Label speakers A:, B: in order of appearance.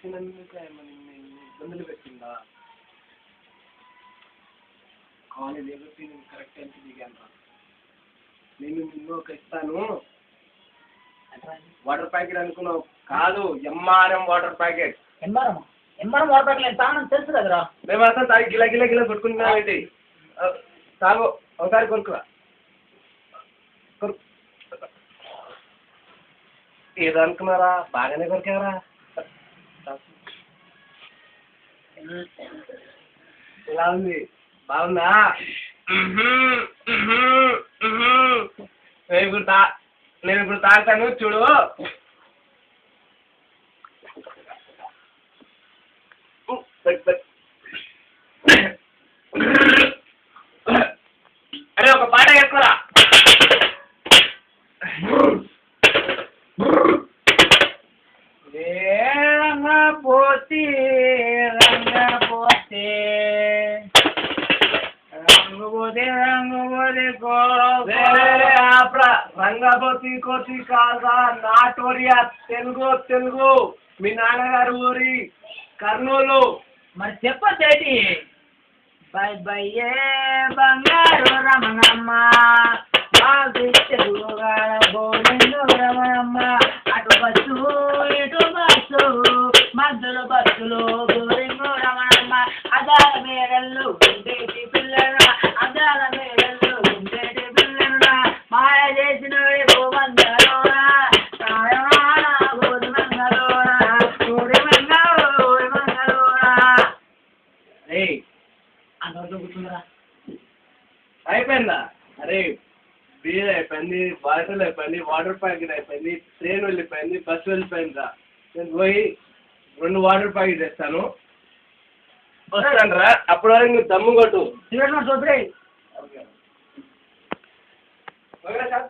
A: వచ్చినందుకు ఏమన్నా ఇబ్బందులు పెట్టిందా? కాలేజ్ ఏదొచ్చి నేను కరెక్ట్ టైంకి దిగాను రా. నేను నిన్ను ఒక ఇస్తాను వాటర్ ప్యాకెట్ అనుకున్నావు కాదు, MRM water packet.
B: MRM water packet తాగడం తెలుసు కదరా.
A: మేము అసలు తాగి గిల గిల గిల కొట్టుకుంటున్నాం ఏంటి? తాగు ఒకసారి కొనుక్కురా. ఏదో అనుకున్నారా, బాగానే కొరికారా. ఇలా ఉంది, బాగుందా? నేను ఇప్పుడు తాగుతాను చూడు. అరే ఒక పాట ఎక్కువరా.
B: రంగపోతే రంగపోతే రంగపోతే
A: రంగపోతి కోతి కాదా, నాటోరియా. తెలుగు తెలుగు. మీ నాన్నగారు ఊరి కర్నూలు.
B: మరి చెప్పేటి బై బై ఏ బంగారు రమణమ్మ రమణమ్మ. అటు బస్సు ఇటు బస్సు మధ్యలో బస్సులు గోరింగు రమణమ్మ. అదాల మేడళ్ళు ఉండేటి పిల్లరా, అదాల మేడళ్ళు ఉండేటి పిల్లరా. మాయ చేసిన గోమంగళోరా గోరి మంగళోరా గోరి మంగళోరా.
A: అరే
B: అందరితో కూర్చుందిరా.
A: అయిపోయిందా? అరే బీర్ అయిపోయింది, బాటిల్ అయిపోయింది, వాటర్ ప్యాకెట్ అయిపోయింది, ట్రైన్ వెళ్ళిపోయింది, బస్సు వెళ్ళిపోయిందిరా. నేను పోయి 2 వాటర్ ప్యాకెట్ తెస్తాను, వస్తాను రా. అప్పటి వరకు నువ్వు దమ్ము కొట్టు.
B: సిగరెట్ చూద్దాయి.
A: Okay sir.